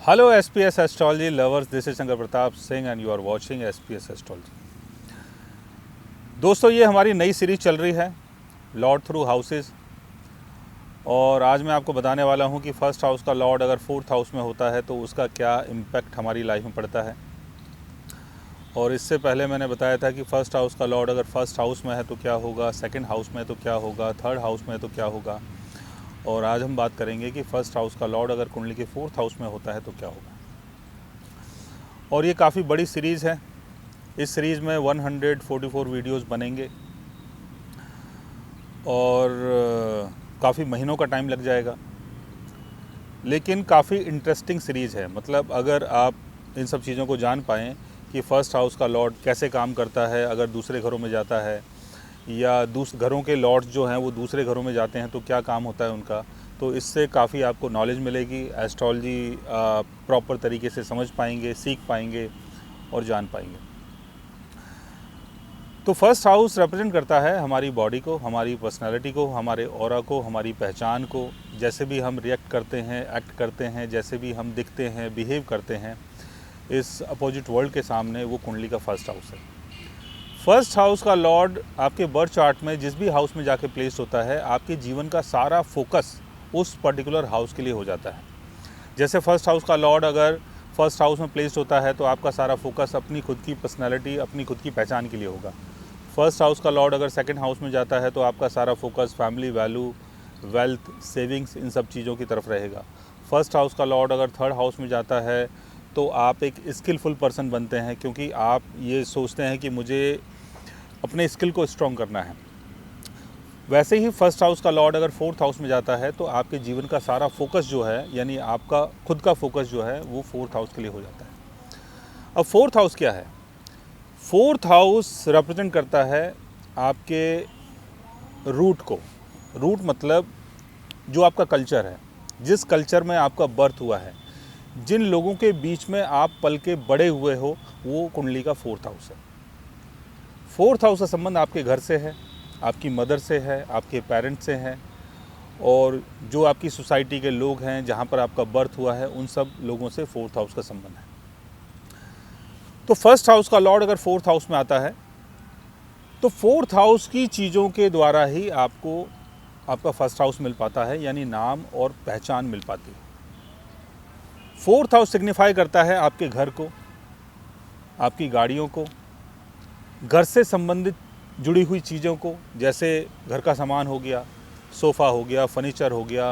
Hello SPS Astrology lovers, this is Shankar Pratap Singh and you are watching SPS Astrology। दोस्तों, ये हमारी नई सीरीज चल रही है लॉर्ड थ्रू हाउसेस, और आज मैं आपको बताने वाला हूँ कि फर्स्ट हाउस का लॉर्ड अगर फोर्थ हाउस में होता है तो उसका क्या इम्पैक्ट हमारी लाइफ में पड़ता है। और इससे पहले मैंने बताया था कि फर्स्ट हाउस का लॉर्ड अगर फर्स्ट हाउस में है तो क्या होगा, सेकंड हाउस में तो क्या होगा, थर्ड हाउस में तो क्या होगा। और आज हम बात करेंगे कि फर्स्ट हाउस का लॉर्ड अगर कुंडली के फोर्थ हाउस में होता है तो क्या होगा। और ये काफ़ी बड़ी सीरीज़ है। इस सीरीज़ में 144 वीडियोस बनेंगे और काफ़ी महीनों का टाइम लग जाएगा, लेकिन काफ़ी इंटरेस्टिंग सीरीज़ है। मतलब अगर आप इन सब चीज़ों को जान पाएँ कि फ़र्स्ट हाउस का लॉर्ड कैसे काम करता है अगर दूसरे घरों में जाता है, या घरों के लॉर्ड्स जो हैं वो दूसरे घरों में जाते हैं तो क्या काम होता है उनका, तो इससे काफ़ी आपको नॉलेज मिलेगी। एस्ट्रोलॉजी प्रॉपर तरीके से समझ पाएंगे, सीख पाएंगे और जान पाएंगे। तो फर्स्ट हाउस रिप्रेजेंट करता है हमारी बॉडी को, हमारी पर्सनालिटी को, हमारे ऑरा को, हमारी पहचान को। जैसे भी हम रिएक्ट करते हैं, एक्ट करते हैं, जैसे भी हम दिखते हैं, बिहेव करते हैं इस अपोजिट वर्ल्ड के सामने, वो कुंडली का फर्स्ट हाउस है। फर्स्ट हाउस का लॉर्ड आपके बर्थ चार्ट में जिस भी हाउस में जाके प्लेस होता है, आपके जीवन का सारा फोकस उस पर्टिकुलर हाउस के लिए हो जाता है। जैसे फर्स्ट हाउस का लॉर्ड अगर फर्स्ट हाउस में प्लेस होता है तो आपका सारा फोकस अपनी खुद की पर्सनैलिटी, अपनी खुद की पहचान के लिए होगा। फर्स्ट हाउस का लॉर्ड अगर सेकंड हाउस में जाता है तो आपका सारा focus family value, wealth, savings, इन सब चीज़ों की तरफ रहेगा। फर्स्ट हाउस का लॉर्ड अगर थर्ड हाउस में जाता है तो आप एक स्किलफुल पर्सन बनते हैं, क्योंकि आप ये सोचते हैं कि मुझे अपने स्किल को स्ट्रॉन्ग करना है। वैसे ही फर्स्ट हाउस का लॉर्ड अगर फोर्थ हाउस में जाता है तो आपके जीवन का सारा फोकस जो है, यानी आपका खुद का फोकस जो है, वो फोर्थ हाउस के लिए हो जाता है। अब फोर्थ हाउस क्या है? फोर्थ हाउस रिप्रेजेंट करता है आपके रूट को। रूट मतलब जो आपका कल्चर है, जिस कल्चर में आपका बर्थ हुआ है, जिन लोगों के बीच में आप पल के बड़े हुए हो, वो कुंडली का फोर्थ हाउस है। फोर्थ हाउस का संबंध आपके घर से है, आपकी मदर से है, आपके पेरेंट्स से है, और जो आपकी सोसाइटी के लोग हैं जहाँ पर आपका बर्थ हुआ है, उन सब लोगों से फोर्थ हाउस का संबंध है। तो फर्स्ट हाउस का लॉर्ड अगर फोर्थ हाउस में आता है तो फोर्थ हाउस की चीज़ों के द्वारा ही आपको आपका फर्स्ट हाउस मिल पाता है, यानी नाम और पहचान मिल पाती है। फोर्थ हाउस सिग्निफाई करता है आपके घर को, आपकी गाड़ियों को, घर से संबंधित जुड़ी हुई चीज़ों को, जैसे घर का सामान हो गया, सोफ़ा हो गया, फर्नीचर हो गया,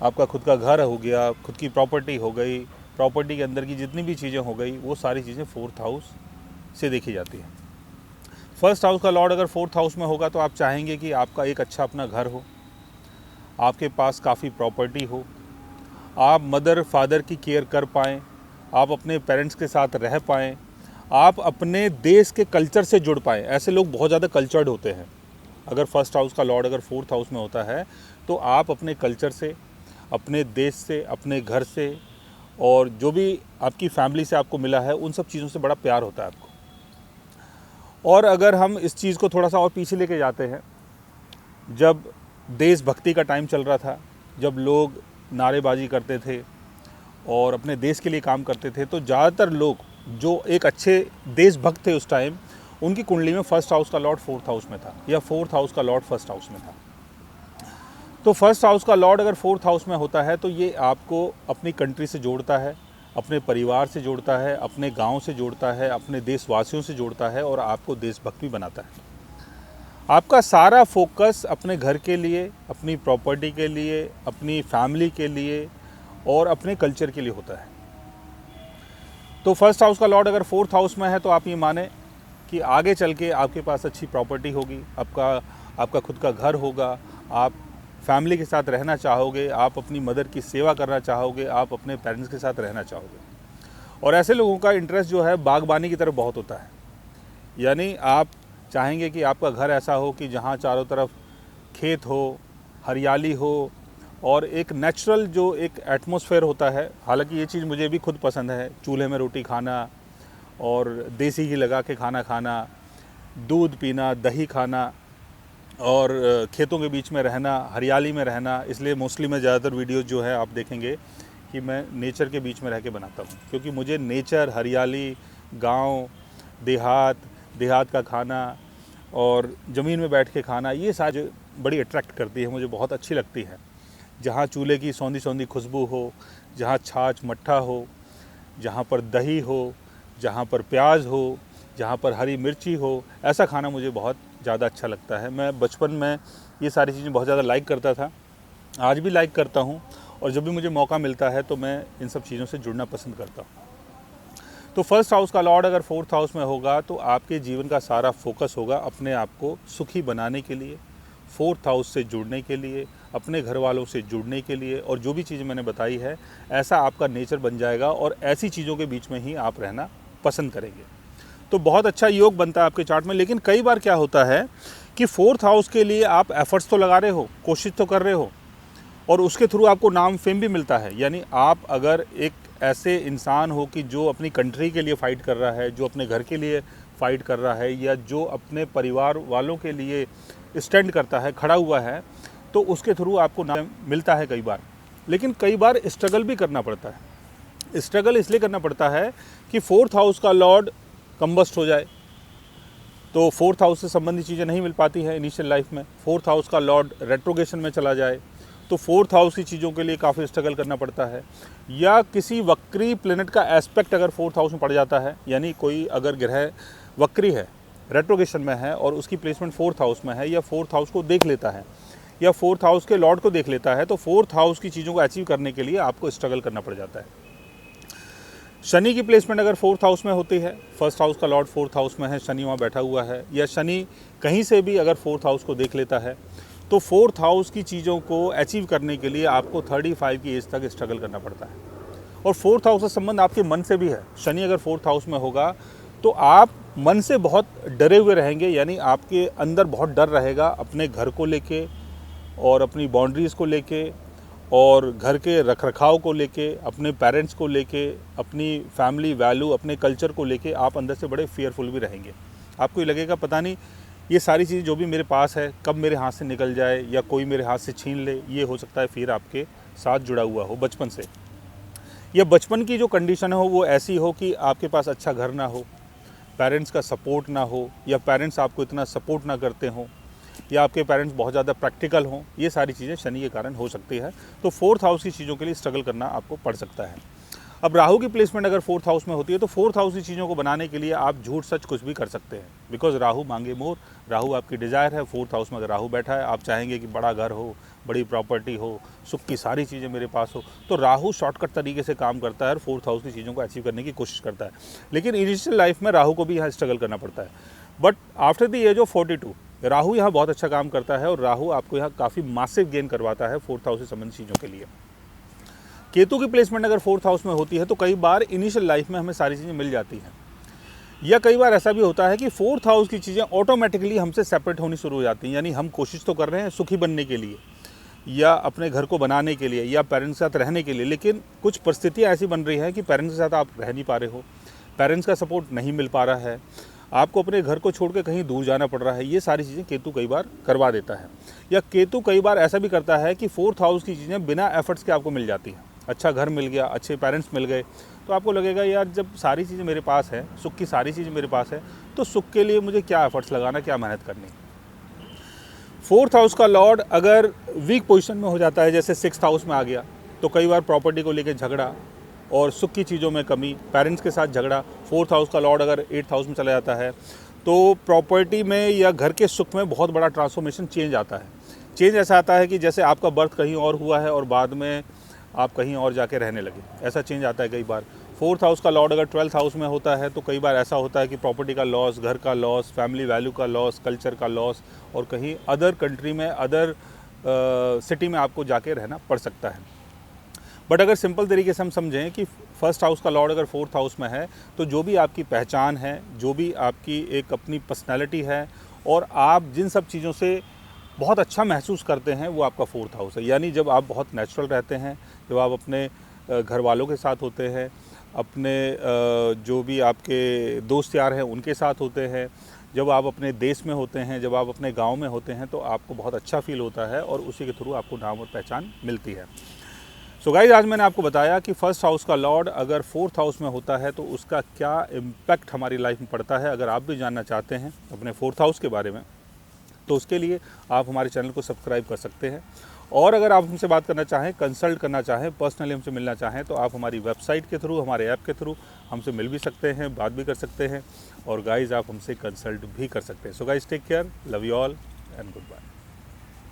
आपका खुद का घर हो गया, खुद की प्रॉपर्टी हो गई, प्रॉपर्टी के अंदर की जितनी भी चीज़ें हो गई, वो सारी चीज़ें फोर्थ हाउस से देखी जाती हैं। फर्स्ट हाउस का लॉर्ड अगर फोर्थ हाउस में होगा तो आप चाहेंगे कि आपका एक अच्छा अपना घर हो, आपके पास काफ़ी प्रॉपर्टी हो, आप मदर फादर की केयर कर पाएँ, आप अपने पेरेंट्स के साथ रह पाएँ, आप अपने देश के कल्चर से जुड़ पाएँ। ऐसे लोग बहुत ज़्यादा कल्चर्ड होते हैं। अगर फर्स्ट हाउस का लॉर्ड अगर फोर्थ हाउस में होता है तो आप अपने कल्चर से, अपने देश से, अपने घर से, और जो भी आपकी फैमिली से आपको मिला है, उन सब चीज़ों से बड़ा प्यार होता है आपको। और अगर हम इस चीज़ को थोड़ा सा और पीछे लेके जाते हैं, जब देशभक्ति का टाइम चल रहा था, जब लोग नारेबाजी करते थे और अपने देश के लिए काम करते थे, तो ज़्यादातर लोग जो एक अच्छे देशभक्त थे उस टाइम, उनकी कुंडली में फर्स्ट हाउस का लॉर्ड फोर्थ हाउस में था, या फोर्थ हाउस का लॉर्ड फर्स्ट हाउस में था। तो फर्स्ट हाउस का लॉर्ड अगर फोर्थ हाउस में होता है तो ये आपको अपनी कंट्री से जोड़ता है, अपने परिवार से जोड़ता है, अपने गांव से जोड़ता है, अपने देशवासियों से जोड़ता है, और आपको देशभक्त भी बनाता है। आपका सारा फोकस अपने घर के लिए, अपनी प्रॉपर्टी के लिए, अपनी फैमिली के लिए और अपने कल्चर के लिए होता है। तो फर्स्ट हाउस का लॉर्ड अगर फोर्थ हाउस में है तो आप ये माने कि आगे चल के आपके पास अच्छी प्रॉपर्टी होगी, आपका खुद का घर होगा, आप फैमिली के साथ रहना चाहोगे, आप अपनी मदर की सेवा करना चाहोगे, आप अपने पेरेंट्स के साथ रहना चाहोगे। और ऐसे लोगों का इंटरेस्ट जो है बागबानी की तरफ बहुत होता है, यानी आप चाहेंगे कि आपका घर ऐसा हो कि जहाँ चारों तरफ खेत हो, हरियाली हो, और एक नेचुरल जो एक एटमॉस्फेयर होता है। हालांकि ये चीज़ मुझे भी खुद पसंद है, चूल्हे में रोटी खाना और देसी घी लगा के खाना खाना, दूध पीना, दही खाना, और खेतों के बीच में रहना, हरियाली में रहना। इसलिए मोस्टली मैं ज़्यादातर वीडियोज़ जो है आप देखेंगे कि मैं नेचर के बीच में रह के बनाता हूँ, क्योंकि मुझे नेचर, हरियाली, गांव, देहात का खाना और ज़मीन में बैठ के खाना, ये सारी बड़ी अट्रैक्ट करती है, मुझे बहुत अच्छी लगती है। जहाँ चूल्हे की सौंधी सौंधी खुशबू हो, जहाँ छाछ मट्ठा हो, जहाँ पर दही हो, जहाँ पर प्याज हो, जहाँ पर हरी मिर्ची हो, ऐसा खाना मुझे बहुत ज़्यादा अच्छा लगता है। मैं बचपन में ये सारी चीज़ें बहुत ज़्यादा लाइक करता था, आज भी लाइक करता हूँ, और जब भी मुझे मौका मिलता है तो मैं इन सब चीज़ों से जुड़ना पसंद करता हूँ। तो फर्स्ट हाउस का लॉर्ड अगर फोर्थ हाउस में होगा तो आपके जीवन का सारा फोकस होगा अपने आप को सुखी बनाने के लिए, फोर्थ हाउस से जुड़ने के लिए, अपने घर वालों से जुड़ने के लिए, और जो भी चीज़ मैंने बताई है ऐसा आपका नेचर बन जाएगा और ऐसी चीज़ों के बीच में ही आप रहना पसंद करेंगे। तो बहुत अच्छा योग बनता है आपके चार्ट में। लेकिन कई बार क्या होता है कि फोर्थ हाउस के लिए आप एफर्ट्स तो लगा रहे हो, कोशिश तो कर रहे हो, और उसके थ्रू आपको नाम फेम भी मिलता है। यानी आप अगर एक ऐसे इंसान हो कि जो अपनी कंट्री के लिए फ़ाइट कर रहा है, जो अपने घर के लिए फ़ाइट कर रहा है, या जो अपने परिवार वालों के लिए स्टैंड करता है, खड़ा हुआ है, तो उसके थ्रू आपको नाम मिलता है कई बार। लेकिन कई बार स्ट्रगल भी करना पड़ता है। स्ट्रगल इसलिए करना पड़ता है कि फोर्थ हाउस का लॉर्ड कंबस्ट हो जाए, तो फोर्थ हाउस से संबंधित चीज़ें नहीं मिल पाती है इनिशियल लाइफ में। फोर्थ हाउस का लॉर्ड रेट्रोगेशन में चला जाए तो फोर्थ हाउस की चीज़ों के लिए काफ़ी स्ट्रगल करना पड़ता है। या किसी वक्री प्लेनेट का एस्पेक्ट अगर फोर्थ हाउस में पड़ जाता है, यानी कोई अगर ग्रह वक्री है, रेट्रोगेशन में है, और उसकी प्लेसमेंट फोर्थ हाउस में है, या फोर्थ हाउस को देख लेता है, या फोर्थ हाउस के लॉर्ड को देख लेता है, तो फोर्थ हाउस की चीज़ों को अचीव करने के लिए आपको स्ट्रगल करना पड़ जाता है। शनि की प्लेसमेंट अगर फोर्थ हाउस में होती है, फर्स्ट हाउस का लॉर्ड फोर्थ हाउस में है, शनि वहाँ बैठा हुआ है, या शनि कहीं से भी अगर फोर्थ हाउस को देख लेता है, तो फोर्थ हाउस की चीज़ों को अचीव करने के लिए आपको 35 की एज तक स्ट्रगल करना पड़ता है। और फोर्थ हाउस का संबंध आपके मन से भी है। शनि अगर फोर्थ हाउस में होगा तो आप मन से बहुत डरे हुए रहेंगे, यानी आपके अंदर बहुत डर रहेगा अपने घर को लेके और अपनी बाउंड्रीज़ को लेके और घर के रखरखाव को लेके, अपने पेरेंट्स को लेके, अपनी फैमिली वैल्यू, अपने कल्चर को लेके आप अंदर से बड़े फेयरफुल भी रहेंगे। आपको ये लगेगा पता नहीं ये सारी चीज़ जो भी मेरे पास है कब मेरे हाथ से निकल जाए या कोई मेरे हाथ से छीन ले। ये हो सकता है फिर आपके साथ जुड़ा हुआ हो बचपन से, या बचपन की जो कंडीशन हो वो ऐसी हो कि आपके पास अच्छा घर ना हो, पेरेंट्स का सपोर्ट ना हो, या पेरेंट्स आपको इतना सपोर्ट ना करते हों, या आपके पेरेंट्स बहुत ज़्यादा प्रैक्टिकल हों। ये सारी चीज़ें शनि के कारण हो सकती है। तो फोर्थ हाउस की चीज़ों के लिए स्ट्रगल करना आपको पड़ सकता है। अब राहु की प्लेसमेंट अगर फोर्थ हाउस में होती है तो फोर्थ हाउस की चीज़ों को बनाने के लिए आप झूठ सच कुछ भी कर सकते हैं, बिकॉज राहु मांगे मोर, राहु आपकी डिज़ायर है। फोर्थ हाउस में अगर राहु बैठा है, आप चाहेंगे कि बड़ा घर हो, बड़ी प्रॉपर्टी हो, सुख की सारी चीज़ें मेरे पास हो, तो राहु शॉर्टकट तरीके से काम करता है और फोर्थ हाउस की चीज़ों को अचीव करने की कोशिश करता है। लेकिन इनिशियल लाइफ में राहु को भी यहाँ स्ट्रगल करना पड़ता है। But after the age of 42 Rahu यहाँ बहुत अच्छा काम करता है, और राहु आपको यहाँ काफ़ी मासिव गेन करवाता है फोर्थ हाउस से संबंधित चीज़ों के लिए। केतु की प्लेसमेंट अगर फोर्थ हाउस में होती है तो कई बार इनिशियल लाइफ में हमें सारी चीज़ें मिल जाती हैं, या कई बार ऐसा भी होता है कि फोर्थ हाउस की चीज़ें ऑटोमेटिकली हमसे सेपरेट होनी शुरू हो जाती हैं। यानी हम कोशिश तो कर रहे हैं सुखी बनने के लिए, या अपने घर को बनाने के लिए, या पेरेंट्स के साथ रहने के लिए, लेकिन कुछ परिस्थितियाँ ऐसी बन रही हैं कि पेरेंट्स के साथ आप रह नहीं पा रहे हो, पेरेंट्स का सपोर्ट नहीं मिल पा रहा है, आपको अपने घर को छोड़ के कहीं दूर जाना पड़ रहा है। ये सारी चीज़ें केतु कई बार करवा देता है। या केतु कई बार ऐसा भी करता है कि फोर्थ हाउस की चीज़ें बिना एफर्ट्स के आपको मिल जाती हैं। अच्छा घर मिल गया, अच्छे पेरेंट्स मिल गए, तो आपको लगेगा यार जब सारी चीज़ें मेरे पास है, सुख की सारी चीज़ें मेरे पास है, तो सुख के लिए मुझे क्या एफर्ट्स लगाना, क्या मेहनत करनी। फोर्थ हाउस का लॉर्ड अगर वीक पोजीशन में हो जाता है, जैसे सिक्स्थ हाउस में आ गया, तो कई बार प्रॉपर्टी को लेकर झगड़ा और सुख की चीज़ों में कमी, पेरेंट्स के साथ झगड़ा। फोर्थ हाउस का लॉर्ड अगर एट्थ हाउस में चला जाता है तो प्रॉपर्टी में या घर के सुख में बहुत बड़ा ट्रांसफॉर्मेशन चेंज आता है। चेंज ऐसा आता है कि जैसे आपका बर्थ कहीं और हुआ है और बाद में आप कहीं और जाके रहने लगे, ऐसा चेंज आता है कई बार। फोर्थ हाउस का लॉर्ड अगर 12th हाउस में होता है तो कई बार ऐसा होता है कि प्रॉपर्टी का लॉस, घर का लॉस, फैमिली वैल्यू का लॉस, कल्चर का लॉस, और कहीं अदर कंट्री में, अदर सिटी में आपको जाके रहना पड़ सकता है। बट अगर सिंपल तरीके से हम समझें कि फर्स्ट हाउस का लॉर्ड अगर फोर्थ हाउस में है तो जो भी आपकी पहचान है, जो भी आपकी एक अपनी पर्सनैलिटी है, और आप जिन सब चीज़ों से बहुत अच्छा महसूस करते हैं, वो आपका फोर्थ हाउस है। यानी जब आप बहुत नेचुरल रहते हैं, जब आप अपने घर वालों के साथ होते हैं, अपने जो भी आपके दोस्त यार हैं उनके साथ होते हैं, जब आप अपने देश में होते हैं, जब आप अपने गांव में होते हैं, तो आपको बहुत अच्छा फील होता है और उसी के थ्रू आपको नाम और पहचान मिलती है। सो गाइस, आज मैंने आपको बताया कि फर्स्ट हाउस का लॉर्ड अगर फोर्थ हाउस में होता है तो उसका क्या इम्पैक्ट हमारी लाइफ में पड़ता है। अगर आप भी जानना चाहते हैं अपने फोर्थ हाउस के बारे में तो उसके लिए आप हमारे चैनल को सब्सक्राइब कर सकते हैं। और अगर आप हमसे बात करना चाहें, कंसल्ट करना चाहें, पर्सनली हमसे मिलना चाहें तो आप हमारी वेबसाइट के थ्रू, हमारे ऐप के थ्रू हमसे मिल भी सकते हैं, बात भी कर सकते हैं और गाइस आप हमसे कंसल्ट भी कर सकते हैं। So guys, take care, love you all and good bye.